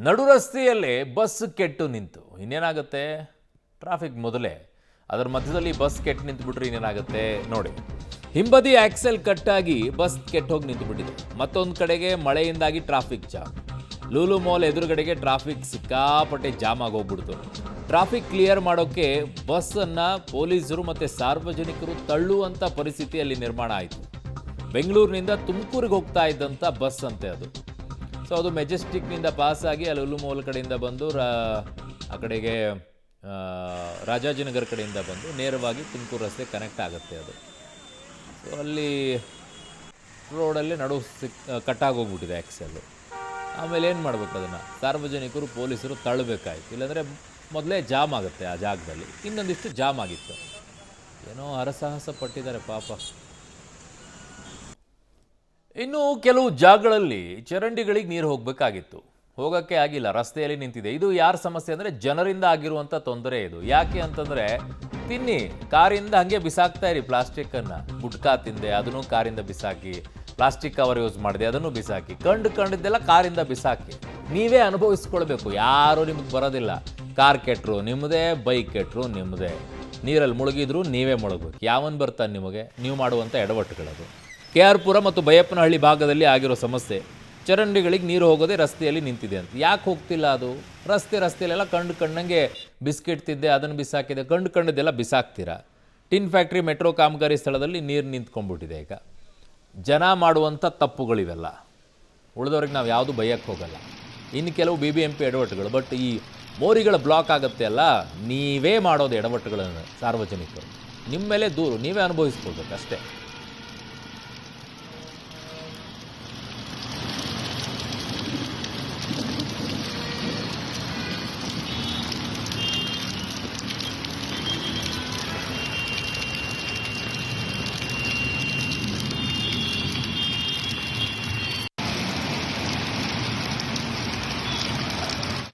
ನಡು ರಸ್ತೆಯಲ್ಲೇ ಬಸ್ ಕೆಟ್ಟು ನಿಂತು ಇನ್ನೇನಾಗುತ್ತೆ? ಟ್ರಾಫಿಕ್ ಮೊದಲೇ ಅದರ ಮಧ್ಯದಲ್ಲಿ ಬಸ್ ಕೆಟ್ಟು ನಿಂತುಬಿಟ್ರೆ ಇನ್ನೇನಾಗುತ್ತೆ ನೋಡಿ. ಹಿಂಬದಿ ಆಕ್ಸೆಲ್ ಕಟ್ಟಾಗಿ ಬಸ್ ಕೆಟ್ಟೋಗಿ ನಿಂತುಬಿಟ್ಟಿದೆ. ಮತ್ತೊಂದು ಕಡೆಗೆ ಮಳೆಯಿಂದಾಗಿ ಟ್ರಾಫಿಕ್ ಜಾಮ್. ಲೂಲು ಮಾಲ್ ಎದುರುಗಡೆಗೆ ಟ್ರಾಫಿಕ್ ಸಿಕ್ಕಾಪಟ್ಟೆ ಜಾಮ್ ಆಗೋಗ್ಬಿಡ್ತು. ಟ್ರಾಫಿಕ್ ಕ್ಲಿಯರ್ ಮಾಡೋಕ್ಕೆ ಬಸ್ಸನ್ನು ಪೊಲೀಸರು ಮತ್ತು ಸಾರ್ವಜನಿಕರು ತಳ್ಳುವಂಥ ಪರಿಸ್ಥಿತಿಯಲ್ಲಿ ನಿರ್ಮಾಣ ಆಯಿತು. ಬೆಂಗಳೂರಿನಿಂದ ತುಮಕೂರಿಗೆ ಹೋಗ್ತಾ ಇದ್ದಂಥ ಬಸ್ ಅಂತೆ ಅದು. ಸೊ ಅದು ಮೆಜೆಸ್ಟಿಕ್ನಿಂದ ಪಾಸಾಗಿ ಅಲ್ಲಿ ಲೂಲು ಮಾಲ್ ಕಡೆಯಿಂದ ಬಂದು ಆ ಕಡೆಗೆ ರಾಜಾಜಿನಗರ ಕಡೆಯಿಂದ ಬಂದು ನೇರವಾಗಿ ತುಮಕೂರು ರಸ್ತೆ ಕನೆಕ್ಟ್ ಆಗುತ್ತೆ ಅದು. ಸೊ ಅಲ್ಲಿ ರೋಡಲ್ಲಿ ಕಟ್ಟಾಗೋಗ್ಬಿಟ್ಟಿದೆ ಆ್ಯಕ್ಸೆಲ್ಲು. ಆಮೇಲೆ ಏನು ಮಾಡಬೇಕು? ಅದನ್ನು ಸಾರ್ವಜನಿಕರು ಪೊಲೀಸರು ತಳ್ಳಬೇಕಾಯ್ತು. ಇಲ್ಲಾಂದರೆ ಮೊದಲೇ ಜಾಮ್ ಆಗುತ್ತೆ ಆ ಜಾಗದಲ್ಲಿ. ಇನ್ನೊಂದಿಷ್ಟು ಜಾಮ್ ಆಗಿತ್ತು. ಏನೋ ಹರಸಾಹಸ ಪಟ್ಟಿದ್ದಾರೆ ಪಾಪ. ಇನ್ನು ಕೆಲವು ಜಾಗಗಳಲ್ಲಿ ಚರಂಡಿಗಳಿಗೆ ನೀರು ಹೋಗಬೇಕಾಗಿತ್ತು, ಹೋಗೋಕ್ಕೆ ಆಗಿಲ್ಲ, ರಸ್ತೆಯಲ್ಲಿ ನಿಂತಿದೆ. ಇದು ಯಾರ ಸಮಸ್ಯೆ ಅಂದರೆ ಜನರಿಂದ ಆಗಿರುವಂಥ ತೊಂದರೆ ಇದು. ಯಾಕೆ ಅಂತಂದರೆ ತಿನ್ನಿ ಕಾರಿಂದ ಹಾಗೆ ಬಿಸಾಕ್ತಾ ಇರಿ ಪ್ಲಾಸ್ಟಿಕ್ಕನ್ನು. ಗುಟ್ಕಾ ತಿಂದೆ ಅದನ್ನು ಕಾರಿಂದ ಬಿಸಾಕಿ, ಪ್ಲಾಸ್ಟಿಕ್ ಕವರ್ ಯೂಸ್ ಮಾಡಿದೆ ಅದನ್ನು ಬಿಸಾಕಿ, ಕಂಡಿದ್ದೆಲ್ಲ ಕಾರಿಂದ ಬಿಸಾಕಿ. ನೀವೇ ಅನುಭವಿಸ್ಕೊಳ್ಬೇಕು, ಯಾರೂ ನಿಮ್ಗೆ ಬರೋದಿಲ್ಲ. ಕಾರ್ ಕೆಟ್ಟರು ನಿಮ್ಮದೇ, ಬೈಕ್ ಕೆಟ್ಟರು ನಿಮ್ಮದೇ, ನೀರಲ್ಲಿ ಮುಳುಗಿದ್ರು ನೀವೇ ಮುಳುಗಬೇಕು. ಯಾವನ್ ಬರ್ತಾನೆ ನಿಮಗೆ? ನೀವು ಮಾಡುವಂಥ ಎಡವಟ್ಟುಗಳದು. KR ಪುರ ಮತ್ತು ಬೈಯಪ್ಪನಹಳ್ಳಿ ಭಾಗದಲ್ಲಿ ಆಗಿರೋ ಸಮಸ್ಯೆ. ಚರಂಡಿಗಳಿಗೆ ನೀರು ಹೋಗೋದೇ ರಸ್ತೆಯಲ್ಲಿ ನಿಂತಿದೆ ಅಂತ. ಯಾಕೆ ಹೋಗ್ತಿಲ್ಲ ಅದು? ರಸ್ತೆಯಲ್ಲೆಲ್ಲ ಕಂಡಂಗೆ ಬಿಸ್ಕೆಟ್ ತಿದ್ದೆ ಅದನ್ನು ಬಿಸಾಕಿದೆ, ಕಂಡದ್ದೆಲ್ಲ ಬಿಸಾಕ್ತೀರಾ. ಟಿನ್ ಫ್ಯಾಕ್ಟ್ರಿ ಮೆಟ್ರೋ ಕಾಮಗಾರಿ ಸ್ಥಳದಲ್ಲಿ ನೀರು ನಿಂತ್ಕೊಂಡ್ಬಿಟ್ಟಿದೆ. ಈಗ ಜನ ಮಾಡುವಂಥ ತಪ್ಪುಗಳಿವೆಲ್ಲ. ಉಳಿದವ್ರಿಗೆ ನಾವು ಯಾವುದು ಬೈಯಕ್ಕೆ ಹೋಗಲ್ಲ. ಇನ್ನು ಕೆಲವು BBMP ಎಡವಟ್ಟುಗಳು. ಬಟ್ ಈ ಮೋರಿಗಳ ಬ್ಲಾಕ್ ಆಗುತ್ತೆ ಅಲ್ಲ, ನೀವೇ ಮಾಡೋದು ಎಡವಟ್ಟುಗಳನ್ನು. ಸಾರ್ವಜನಿಕರು ನಿಮ್ಮ ಮೇಲೆ ದೂರು ನೀವೇ ಅನುಭವಿಸ್ಕೊಳ್ಬೇಕು ಅಷ್ಟೇ.